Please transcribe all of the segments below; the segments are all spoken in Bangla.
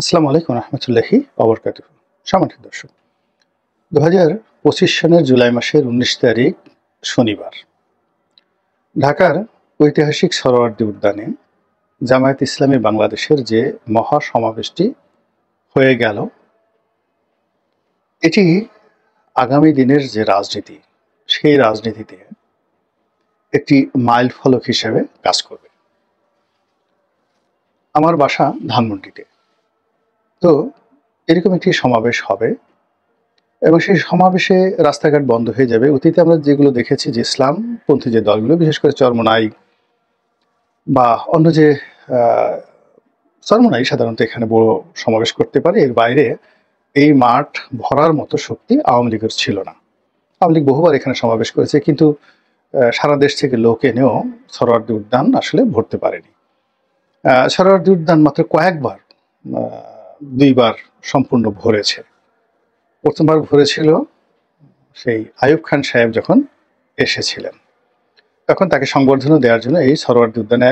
আসসালামু আলাইকুম রহমতুল্লাহি ওবরকাতুহু। সম্মানিত দর্শক, 2025 সনের জুলাই মাসের 19 তারিখ শনিবার ঢাকার ঐতিহাসিক সরোয়ার্দী উদ্যানে জামায়াত ইসলামী বাংলাদেশের যে মহা সমাবেশটি হয়ে গেল, এটি আগামী দিনের যে রাজনীতি, সেই রাজনীতিতে একটি মাইল ফলক হিসেবে কাজ করবে। আমার বাসা ধানমন্ডিতে, তো এরকম একটি সমাবেশ হবে এবং সেই সমাবেশে রাস্তাঘাট বন্ধ হয়ে যাবে। অতীতে আমরা যেগুলো দেখেছি যে ইসলামপন্থী যে দলগুলো, বিশেষ করে চরমোনাই বা অন্য যে চরমোনাই সাধারণত এখানে বড় সমাবেশ করতে পারে, এর বাইরে এই মাঠ ভরার মতো শক্তি আওয়ামী লীগের ছিল না। আওয়ামী লীগ বহুবার এখানে সমাবেশ করেছে, কিন্তু সারা দেশ থেকে লোক এনেও সরোয়ার্দী উদ্যান আসলে ভরতে পারেনি। সরোয়ার্দী উদ্যান মাত্র কয়েকবার, দুইবার সম্পূর্ণ ভরেছে। প্রথমবার ভরেছিল সেই আইয়ুব খান সাহেব যখন এসেছিলেন, তখন তাকে সংবর্ধনা দেওয়ার জন্য এই সরোয়ার্দী উদ্যানে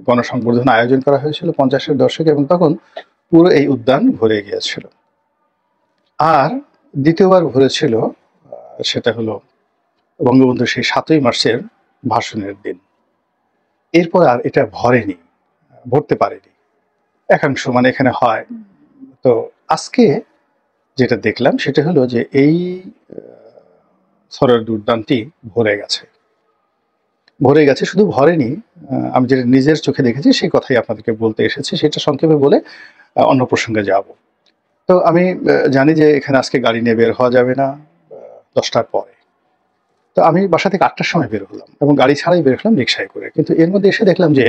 গণসংবর্ধনা আয়োজন করা হয়েছিল 50-এর দশকে, এবং তখন পুরো এই উদ্যান ভরে গিয়েছিল। আর দ্বিতীয়বার ভরেছিল, সেটা হলো বঙ্গবন্ধুর সেই 7ই মার্চের ভাষণের দিন। এরপর আর এটা ভরতে পারেনি একাংশ, মানে এখানে হয়। তো আজকে যেটা দেখলাম সেটা হলো যে এই সরোয়ার্দী উদ্যানটি ভরে গেছে, শুধু ভরেনি, আমি যেটা নিজের চোখে দেখেছি সেই কথাই আপনাদেরকে বলতে এসেছি। সেটা সংক্ষেপে বলে অন্য প্রসঙ্গে যাব। তো আমি জানি যে এখানে আজকে গাড়ি নিয়ে বের হওয়া যাবে না 10টার পরে। তো আমি বাসা থেকে 8টার সময় বের হলাম এবং গাড়ি ছাড়াই বের হলাম রিক্সায় করে। কিন্তু এর মধ্যে এসে দেখলাম যে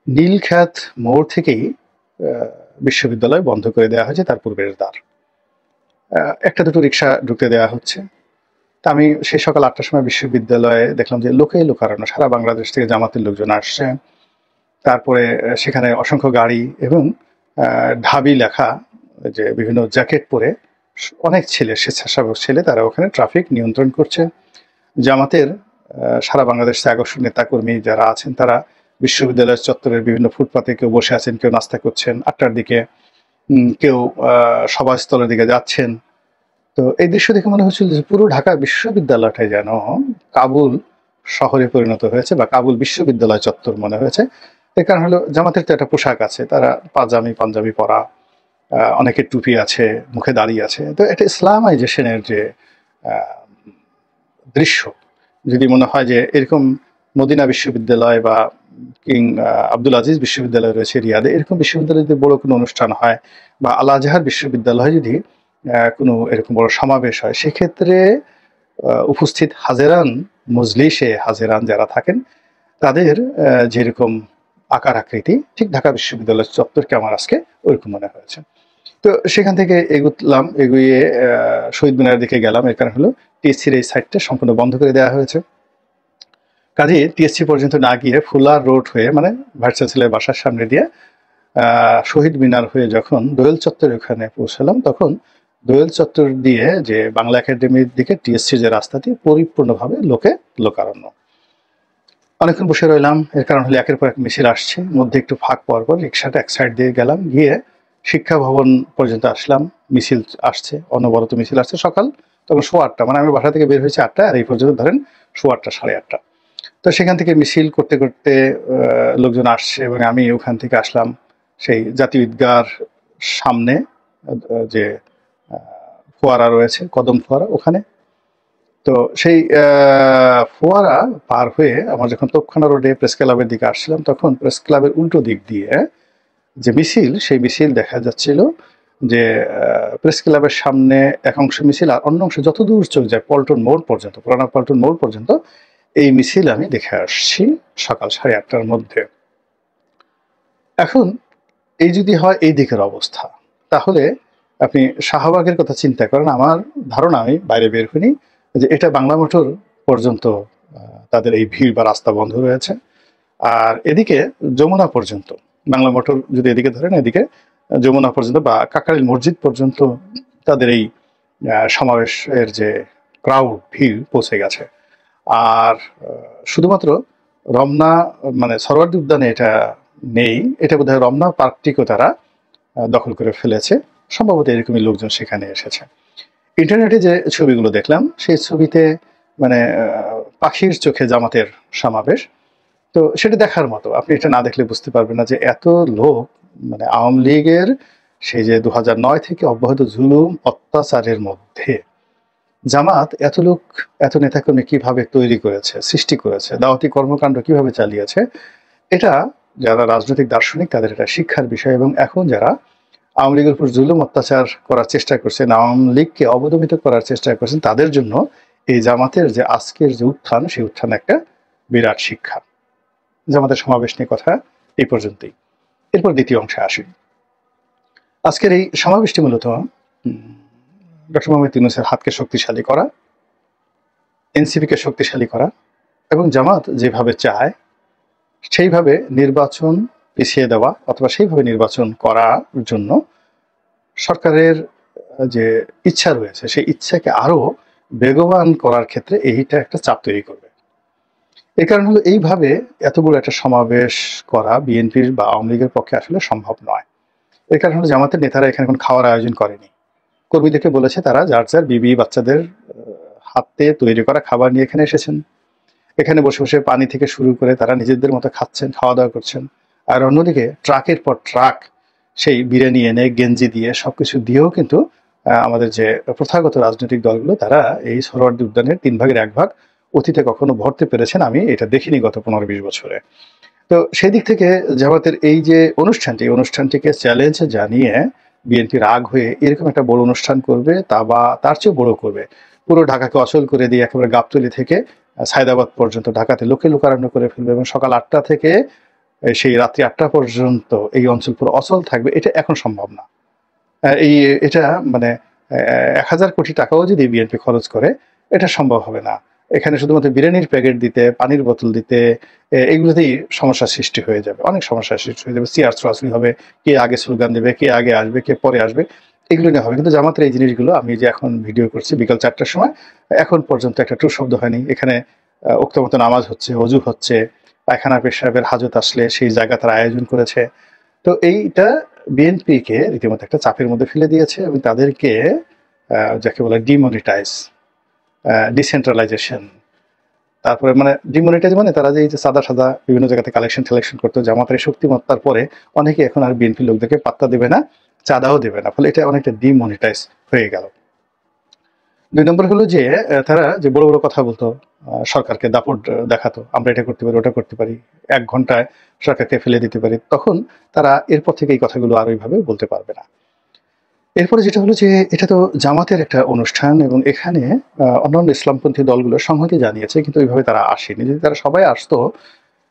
নীলক্ষেত মোড় থেকেই বিশ্ববিদ্যালয় বন্ধ করে দেওয়া হয়েছে, তার পূর্বের দ্বার। একটা দুটো রিক্সা ঢুকতে দেওয়া হচ্ছে। তা আমি সেই সকাল 8টার সময় বিশ্ববিদ্যালয়ে দেখলাম যে লোকে লোকারণ্য, সারা বাংলাদেশ থেকে জামাতের লোকজন আসছে। তারপরে সেখানে অসংখ্য গাড়ি এবং ঢাবি লেখা যে বিভিন্ন জ্যাকেট পরে অনেক ছেলে, স্বেচ্ছাসেবক ছেলে, তারা ওখানে ট্রাফিক নিয়ন্ত্রণ করছে। জামাতের সারা বাংলাদেশ থেকে আগস্ট নেতাকর্মী যারা আছেন, তারা বিশ্ববিদ্যালয়ের চত্বরের বিভিন্ন ফুটপাতে কেউ বসে আছেন, কেউ নাস্তা করছেন 8টার দিকে, কেউ সভাস্থলের দিকে যাচ্ছেন। তো এই দৃশ্য দেখে মনে হচ্ছিল যে পুরো ঢাকা বিশ্ববিদ্যালয়টাই যেন কাবুল শহরে পরিণত হয়েছে বা কাবুল বিশ্ববিদ্যালয় চত্বর মনে হয়েছে। এর কারণ হলো জামাতের তো একটা পোশাক আছে, তারা পাঞ্জাবি পরা, অনেকের টুপি আছে, মুখে দাড়ি আছে। তো এটা ইসলামাইজেশনের যে দৃশ্য, যদি মনে হয় যে এরকম মদিনা বিশ্ববিদ্যালয় বা কিং আব্দুল আজিজ বিশ্ববিদ্যালয় রয়েছে রিয়াদে, এরকম বিশ্ববিদ্যালয়ে যদি বড় কোনো অনুষ্ঠান হয় বা আল আজহার বিশ্ববিদ্যালয়ে যদি কোনো এরকম বড় সমাবেশ হয়, সেক্ষেত্রে উপস্থিত হাজেরান, মজলিসে হাজেরান যারা থাকেন, তাদের যেরকম আকার আকৃতি, ঠিক ঢাকা বিশ্ববিদ্যালয় চত্বরকে আমার আজকে ওইরকম মনে হয়েছে। তো সেখান থেকে এগুয়ে শহীদ মিনারের দিকে গেলাম। এর কারণ হলো টিএসসির এই সাইডটা সম্পূর্ণ বন্ধ করে দেওয়া হয়েছে। কাজে টিএসসি পর্যন্ত না গিয়ে ফুলার রোড হয়ে, মানে ভাইস চ্যান্সেলরের বাসার সামনে দিয়ে শহীদ মিনার হয়ে যখন দোয়েল চত্বরের ওখানে পৌঁছালাম, তখন দোয়েল চত্বর দিয়ে যে বাংলা একাডেমির দিকে টিএসসির যে রাস্তাটি, পরিপূর্ণভাবে লোকারণ্য। অনেকক্ষণ বসে রইলাম। এর কারণ হলো একের পর এক মিছিল আসছে, মধ্যে একটু ফাঁক পাওয়ার পর রিক্সাটা এক সাইড দিয়ে গেলাম, গিয়ে শিক্ষা ভবন পর্যন্ত আসলাম। মিছিল আসছে, অনবরত মিছিল আসছে। সকাল তখন 8:15, মানে আমি বাসা থেকে বের হয়েছি 8টা, আর এই পর্যন্ত ধরেন 8:15 8:30। তো সেখান থেকে মিছিল করতে করতে লোকজন আসছে এবং আমি ওখান থেকে আসলাম সেই জাতীয় ঈদগাহর সামনে যে ফোয়ারা রয়েছে, কদম ফোয়ারা, ওখানে। তো সেই ফোয়ারা পার হয়ে আমার যখন তোপখানা রোডে প্রেস ক্লাবের দিকে আসছিলাম, তখন প্রেস ক্লাবের উল্টো দিক দিয়ে যে মিছিল, সেই মিছিল দেখা যাচ্ছিল যে প্রেস ক্লাবের সামনে এক অংশ মিছিল, আর অন্য অংশ যতদূর চোখ যায় পল্টন মোড় পর্যন্ত, পুরানা পল্টন মোড় পর্যন্ত এই মিছিল আমি দেখে আসছি সকাল 8:30টার মধ্যে। এখন এই যদি হয় এই দিকের অবস্থা, তাহলে আপনি শাহবাগের কথা চিন্তা করেন। আমার ধারণা, আমি বাইরে বের হইনি, যে এটা বাংলা মোটর পর্যন্ত তাদের এই ভিড় বা রাস্তা বন্ধ রয়েছে। আর এদিকে যমুনা পর্যন্ত, বাংলা মোটর যদি এদিকে ধরেন, এদিকে যমুনা পর্যন্ত বা কাকরাইল মসজিদ পর্যন্ত তাদের এই সমাবেশের যে ক্রাউড, ভিড় পৌঁছে গেছে। আর শুধুমাত্র রমনা, মানে সরোয়ার্দী উদ্যানে এটা নেই, এটা বোধহয় রমনা পার্কটিকেও তারা দখল করে ফেলেছে। সম্ভবত এরকমই লোকজন সেখানে এসেছে। ইন্টারনেটে যে ছবিগুলো দেখলাম সেই ছবিতে মানে পাখির চোখে জামাতের সমাবেশ। তো সেটা দেখার মতো। আপনি এটা না দেখলে বুঝতে পারবেন না যে এত লোক মানে আওয়ামী লীগের সেই যে ২০০৯ থেকে অব্যাহত জুলুম অত্যাচারের মধ্যে জামাত এত লোক এত নেতাকর্মী কিভাবে তৈরি করেছে, সৃষ্টি করেছে, দাওয়াতি কর্মকাণ্ড কিভাবে চালিয়েছে, এটা যারা রাজনৈতিক দার্শনিক তাদের এটা শিক্ষার বিষয়। এবং এখন যারা আওয়ামী লীগের উপর জুলুম অত্যাচার করার চেষ্টা করছেন, আওয়ামী লীগকে অবদমিত করার চেষ্টা করছেন, তাদের জন্য এই জামাতের যে আজকের যে উত্থান, সেই উত্থান একটা বিরাট শিক্ষা। জামাতের সমাবেশ নিয়ে কথা এই পর্যন্তই। এরপর দ্বিতীয় অংশে আসি। আজকের এই সমাবেশটি মূলত ডক্টর মোহাম্মদ ইউনূসের হাতকে শক্তিশালী করা, এনসিপিকে শক্তিশালী করা এবং জামাত যেভাবে চায় সেইভাবে নির্বাচন পিছিয়ে দেওয়া অথবা সেইভাবে নির্বাচন করার জন্য সরকারের যে ইচ্ছা রয়েছে সেই ইচ্ছাকে আরো বেগবান করার ক্ষেত্রে এইটা একটা চাপ তৈরি করবে। এই কারণ হলো এইভাবে এত বড় একটা সমাবেশ করা বিএনপির বা আওয়ামী লীগের পক্ষে আসলে সম্ভব নয়। এর কারণ হলো জামাতের নেতারা এখানে কোনো খাওয়ার আয়োজন করেনি। কর্মীদেরকে বলেছে তারা যার যার বিবি বাচ্চাদের হাতে তৈরি করা খাবার নিয়ে এখানে এসেছেন। এখানে বসে বসে পানি থেকে শুরু করে তারা নিজেদের মতো খাচ্ছেন, খাওয়া দাওয়া করছেন। আর অন্যদিকে ট্রাকের পর ট্রাক সেই বিরিয়ানি এনে গেঞ্জি দিয়ে সবকিছু দিয়েও কিন্তু আমাদের যে প্রথাগত রাজনৈতিক দলগুলো তারা এই সোহরাওয়ার্দী উদ্যানের 3 ভাগের 1 ভাগ অতীতে কখনো ভরতে পেরেছেন আমি এটা দেখিনি গত 15-20 বছরে। তো সেই দিক থেকে জামাতের এই যে অনুষ্ঠানটিকে চ্যালেঞ্জ জানিয়ে বিএনপি রাগ হয়ে এরকম একটা বড় অনুষ্ঠান করবে, তা বা তার চেয়েও বড় করবে। পুরো ঢাকাকে অচল করে দিয়ে একেবারে গাবতলী থেকে সায়দাবাদ পর্যন্ত ঢাকাতে লোকে লোকারণ্য করে ফেলবে এবং সকাল 8টা থেকে সেই রাত্রি 8টা পর্যন্ত এই অঞ্চল পুরো অচল থাকবে, এটা এখন সম্ভব না। এটা মানে 1000 কোটি টাকাও যদি বিএনপি খরচ করে এটা সম্ভব হবে না। এখানে শুধুমাত্র বিরিয়ানির প্যাকেট দিতে, পানির বোতল দিতে, এগুলোতেই সমস্যার সৃষ্টি হয়ে যাবে, অনেক সমস্যার সৃষ্টি হয়ে যাবে। চেয়ার ছোঁয়াছুঁই হবে, কে আগে স্লোগান দেবে, কে আগে আসবে, কে পরে আসবে, এগুলো নিয়ে হবে। কিন্তু জামাতের এই জিনিসগুলো আমি যে এখন ভিডিও করছি বিকাল 4টার সময়, এখন পর্যন্ত একটা টু শব্দ হয়নি। এখানে উক্তমত নামাজ হচ্ছে, অজু হচ্ছে, পায়খানা পেশাবের হাজত আসলে সেই জায়গা তারা আয়োজন করেছে। তো এইটা বিএনপিকে রীতিমতো একটা চাপের মধ্যে ফেলে দিয়েছে এবং তাদেরকে যাকে বলে ডিমনিটাইজ, ডিসেন্ট্রালাইজেশন, তারপরে মানে ডিমনিটাইজ মানে তারা যে এই যে সাদা সাদা বিভিন্ন জায়গাতে কালেকশন করতো, জামাতের শক্তিমত্তার পরে অনেকে এখন আর বিএনপি লোকদেরকে পাত্তা দেবে না, চাঁদাও দেবে না, ফলে এটা অনেকটা ডিমনিটাইজ হয়ে গেল। 2 নম্বর হলো যে তারা যে বড় বড় কথা বলতো, সরকারকে দাপট দেখাতো, আমরা এটা করতে পারি, ওটা করতে পারি, 1 ঘন্টায় সরকারকে ফেলে দিতে পারি, তখন তারা এরপর থেকে এই কথাগুলো আর ওইভাবে বলতে পারবে না। এরপরে যেটা হলো যে এটা তো জামাতের একটা অনুষ্ঠান এবং এখানে অন্যান্য ইসলামপন্থী দলগুলো সংহতি জানিয়েছে, কিন্তু ওইভাবে তারা আসেনি। যদি তারা সবাই আসতো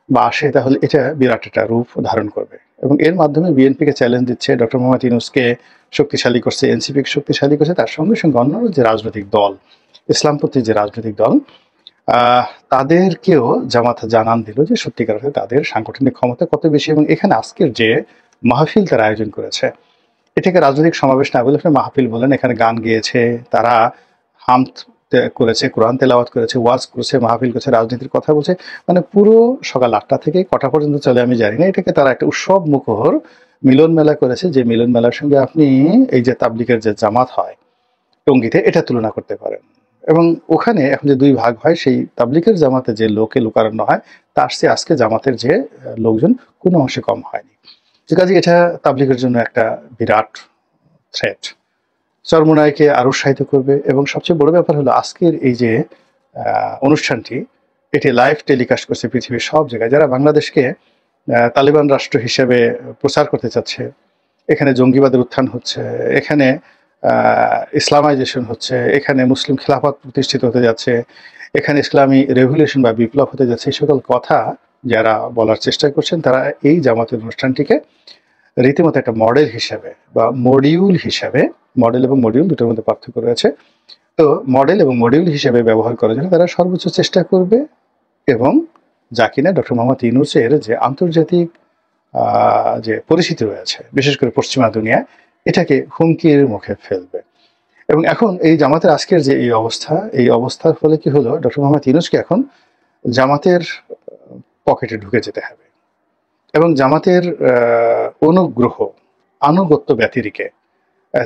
বা আসে তাহলে এটা বিরাট একটা রূপ ধারণ করবে এবং এর মাধ্যমে বিএনপিকে চ্যালেঞ্জ দিচ্ছে, ডক্টর মোহাম্মদ ইউনূসকে শক্তিশালী করছে, এনসিপিকে শক্তিশালী করছে, তার সঙ্গে সঙ্গে অন্যান্য যে রাজনৈতিক দল, ইসলামপন্থী যে রাজনৈতিক দল, তাদেরকেও জামাত জানান দিল যে সত্যিকার অর্থে তাদের সাংগঠনিক ক্ষমতা কত বেশি। এবং এখানে আজকের যে মাহফিল তারা আয়োজন করেছে, এটাকে রাজনৈতিক সমাবেশ না বলে আপনি মাহফিল বলেন। এখানে গান গেয়েছে তারা, হামদ করেছে, কোরআন তেলাওয়াত করেছে, ওয়াজ করেছে, মাহফিল করেছে, রাজনীতির কথা বলছে, মানে পুরো সকাল 8টা থেকে কটা পর্যন্ত চলে আমি জানি না। এটাকে তারা একটা উৎসব মুখর মিলন মেলা করেছে, যে মিলন মেলার সঙ্গে আপনি এই যে তাবলিগের যে জামাত হয় টঙ্গীতে, এটা তুলনা করতে পারেন। এবং ওখানে এখন যে 2 ভাগ হয়, সেই তাবলিগের জামাতে যে লোকে লোকারণ্য হয় তার চেয়ে আজকে জামাতের যে লোকজন কোনো অংশে কম হয়নি। যে কাজে এটা তাবলিগের জন্য একটা বিরাট থ্রেট, চরমোনাইকে আরো উৎসাহিত করবে। এবং সবচেয়ে বড় ব্যাপার হলো আজকের এই যে অনুষ্ঠানটি, এটি লাইভ টেলিকাস্ট করছে পৃথিবীর সব জায়গায়। যারা বাংলাদেশকে তালিবান রাষ্ট্র হিসেবে প্রচার করতে চাচ্ছে, এখানে জঙ্গিবাদের উত্থান হচ্ছে, এখানে ইসলামাইজেশন হচ্ছে, এখানে মুসলিম খেলাফত প্রতিষ্ঠিত হতে যাচ্ছে, এখানে ইসলামী রেভলিউশন বা বিপ্লব হতে যাচ্ছে, এই সকল কথা যারা বলার চেষ্টা করছেন, তারা এই জামাতের অনুষ্ঠানটিকে রীতিমতো একটা মডেল হিসাবে বা মডিউল হিসাবে, মডেল এবং মডিউল দুটোর মধ্যে পার্থক্য রয়েছে, তো মডেল এবং মডিউল হিসেবে ব্যবহার করার জন্য তারা সর্বোচ্চ চেষ্টা করবে এবং যা কিনা ডক্টর মোহাম্মদ ইউনূসের যে আন্তর্জাতিক যে পরিচিতি রয়েছে বিশেষ করে পশ্চিমা দুনিয়ায়, এটাকে হুমকির মুখে ফেলবে। এবং এখন এই জামাতের আজকের যে এই অবস্থা, এই অবস্থার ফলে কি হলো, ডক্টর মোহাম্মদ ইউনূসকে এখন জামাতের পকেটে ঢুকে যেতে হবে এবং জামাতের অনুগ্রহ আনুগত্য ব্যতিরিকে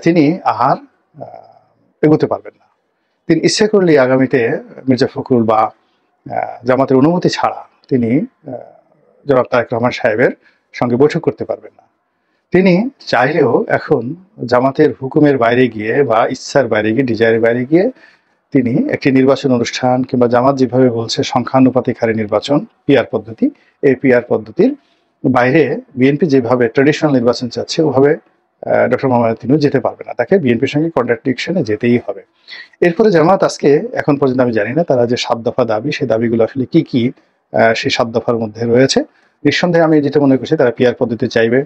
তিনি আর এগোতে পারবেন না। তিনি ইচ্ছে করলে আগামীতে মির্জা ফখরুল বা জামাতের অনুমতি ছাড়া তিনি জনাব তারেক রহমান সাহেবের সঙ্গে বৈঠক করতে পারবেন না। তিনি চাইলেও এখন জামাতের হুকুমের বাইরে গিয়ে বা ইচ্ছার বাইরে গিয়ে, ডিজায়ারের বাইরে গিয়ে তিনি একটি নির্বাচন অনুষ্ঠান কিংবা জামাত যেভাবে বলছে সংখ্যানুপাতিক হারে নির্বাচন, পিআর পদ্ধতি, এই পিআর পদ্ধতির বাইরে বিএনপি যেভাবে ট্র্যাডিশনাল নির্বাচন চাচ্ছে ওভাবে ডক্টর মোহাম্মদ তিনিও যেতে পারবে না। তাকে বিএনপির সঙ্গে কন্ট্রাডিকশনে যেতেই হবে। এরপরে জামাত আজকে এখন পর্যন্ত আমি জানি না তারা যে 7 দফা দাবি, সেই দাবিগুলো আসলে কি কি সেই 7 দফার মধ্যে রয়েছে। নিঃসন্দেহে আমি যেটা মনে করছি তারা পিআর পদ্ধতি চাইবে।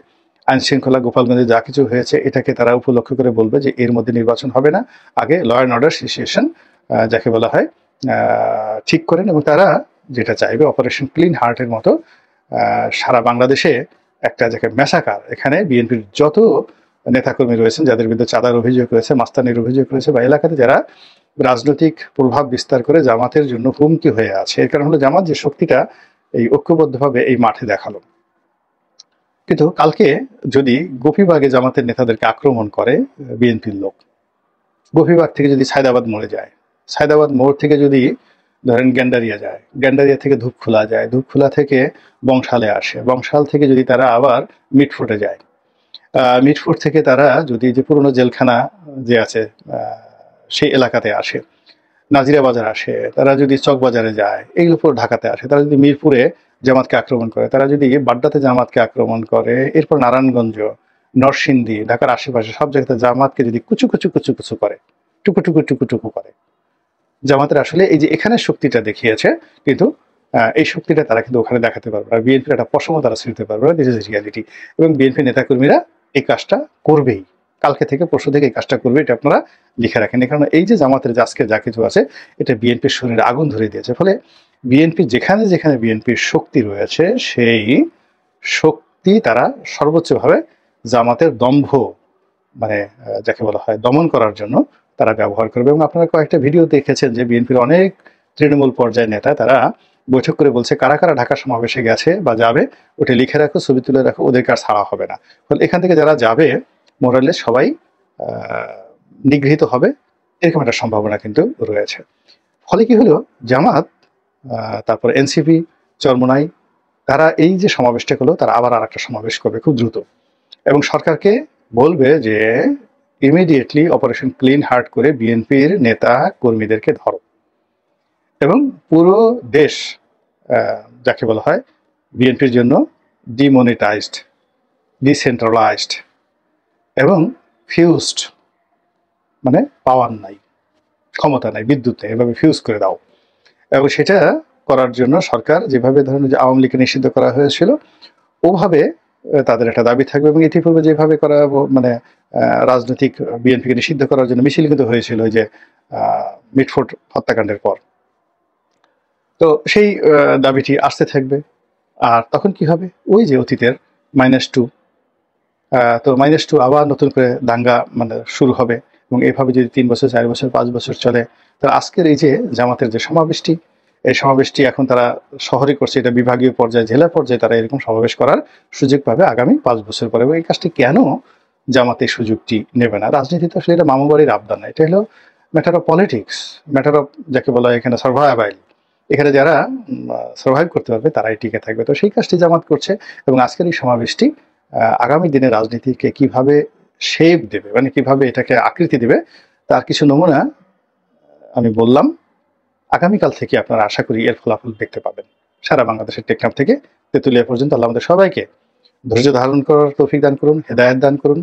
আইন শৃঙ্খলা, গোপালগঞ্জে যা কিছু হয়েছে এটাকে তারা উপলক্ষ করে বলবে যে এর মধ্যে নির্বাচন হবে না, আগে ল অ্যান্ড অর্ডার সিচুয়েশন যাকে বলা হয় ঠিক করেন। এবং তারা যেটা চাইবে অপারেশন ক্লিন হার্টের মতো সারা বাংলাদেশে একটা যাকে ম্যাসাকার, এখানে বিএনপির যত নেতাকর্মী রয়েছেন যাদের বিরুদ্ধে চাঁদার অভিযোগ রয়েছে, মাস্তানির অভিযোগ রয়েছে, বা এলাকাতে যারা রাজনৈতিক প্রভাব বিস্তার করে জামাতের জন্য হুমকি হয়ে আছে, এর কারণ হলো জামাত যে শক্তিটা এই ঐক্যবদ্ধভাবে এই মাঠে দেখালো। কিন্তু কালকে যদি গোপীবাগে জামাতের নেতাদেরকে আক্রমণ করে বিএনপির লোক, গোপীবাগ থেকে যদি সায়দাবাদ মোড়ে যায়, সায়দাবাদ মোড় থেকে যদি ধরেন গ্যান্ডারিয়া যায়, গ্যান্ডারিয়া থেকে ধূপখোলা যায়, ধূপখোলা থেকে বংশালে আসে, বংশাল থেকে যদি তারা আবার মিটফুটে যায়, মিটফুট থেকে তারা যদি যে পুরনো জেলখানা যে আছে সেই এলাকাতে আসে, নাজিরা বাজার আসে, তারা যদি চকবাজারে যায়, এইগুলো পুরো ঢাকাতে আসে, তারা যদি মিরপুরে জামাতকে আক্রমণ করে, তারা যদি বাড্ডাতে জামাতকে আক্রমণ করে, এরপর নারায়ণগঞ্জ, নরসিংদী, ঢাকার আশেপাশে সব জায়গাতে জামাতকে যদি কুচু কুচু কুচু কুচু করে, টুকু টুকু টুকু টুকু করে, জামাতের আসলে এই যে এখানে শক্তিটা দেখিয়েছে, কিন্তু এই শক্তিটা তারা কিন্তু ওখানে দেখাতে পারবে না। বিএনপির একটা পশমও তারা ছিঁড়তে পারবে না, দিস ইজ রিয়ালিটি। এবং বিএনপি নেতাকর্মীরা এই কাজটা করবেই, কালকে থেকে পরশু থেকে এই কাজটা করবে, এটা আপনারা লিখে রাখেন। কারণ এই যে জামাতের আজকে যা কিছু আছে এটা বিএনপির শরীরে আগুন ধরে দিয়েছে। ফলে বিএনপি যেখানে যেখানে বিএনপির শক্তি রয়েছে সেই শক্তি তারা সর্বোচ্চভাবে জামাতের দম্ভ মানে যাকে বলা হয় দমন করার জন্য তারা ব্যবহার করবে। এবং আপনারা কয়েকটা ভিডিও দেখেছেন যে বিএনপির অনেক তৃণমূল পর্যায়ের নেতা তারা বৈঠক করে বলছে কারা কারা ঢাকা সমাবেশে গেছে বা যাবে ওটা লিখে রাখো, ছবি তুলে রাখো, ওদেরকে আর ছাড়া হবে না। ফলে এখান থেকে যারা যাবে মোরালে সবাই নিগৃহীত হবে, এরকম একটা সম্ভাবনা কিন্তু রয়েছে। ফলে কি হলো, জামাত তারপর এনসিপি, চরমোনাই, তারা এই যে সমাবেশটা করলো তারা আবার আর একটা সমাবেশ করবে খুব দ্রুত, এবং সরকারকে বলবে যে ইমিডিয়েটলি অপারেশন ক্লিন হার্ট করে বিএনপির নেতা কর্মীদেরকে ধরো, এবং পুরো দেশ যাকে বলা হয় বিএনপির জন্য ডিমনিটাইজড, ডিসেন্ট্রালাইজড এবং ফিউজড, মানে পাওয়ার নাই, ক্ষমতা নাই, বিদ্যুৎ নেই, এভাবে ফিউজ করে দাও। এবং সেটা করার জন্য সরকার যেভাবে ধরেন যে আওয়ামী লীগকে নিষিদ্ধ করা হয়েছিল ওভাবে তাদের একটা দাবি থাকবে। এবং ইতিপূর্বে যেভাবে করা মানে রাজনৈতিক বিএনপিকে নিষিদ্ধ করার জন্য মিছিল কিন্তু হয়েছিল ওই যে মিটফোর্ট হত্যাকাণ্ডের পর, তো সেই দাবিটি আসতে থাকবে। আর তখন কি হবে, ওই যে অতীতের -2, তো -2 আবার নতুন করে দাঙ্গা মানে শুরু হবে। এবং এইভাবে যদি 3 বছর, 4 বছর, 5 বছর চলে, তাহলে আজকের এই যে জামাতের যে সমাবেশটি, এই সমাবেশটি এখন তারা শহরে করছে, এটা বিভাগীয় পর্যায়ে, জেলা পর্যায়ে তারা এরকম সমাবেশ করার সুযোগ পাবে আগামী 5 বছর পরে। এবং এই কাজটি কেন জামাতে সুযোগটি নেবে না? রাজনীতিতে আসলে এটা মামুবাড়ির আবদান না, এটা হলো matter of politics, matter of যাকে বলা হয় এখানে সার্ভাইভাল। এখানে যারা সার্ভাইভ করতে পারবে তারাই টিকে থাকবে। তো সেই কাজটি জামাত করছে। এবং আজকের এই সমাবেশটি আগামী দিনে রাজনীতিকে কিভাবে শেপ দেবে, মানে কিভাবে এটাকে আকৃতি দেবে, তার কিছু নমুনা আমি বললাম। আগামীকাল থেকে আপনারা আশা করি এর ফলাফল দেখতে পাবেন। সারা বাংলাদেশের টেকনাফ থেকে তেঁতুলিয়া পর্যন্ত আল্লাহ আমাদের সবাইকে ধৈর্য ধারণ করার তৌফিক দান করুন, হেদায়েত দান করুন।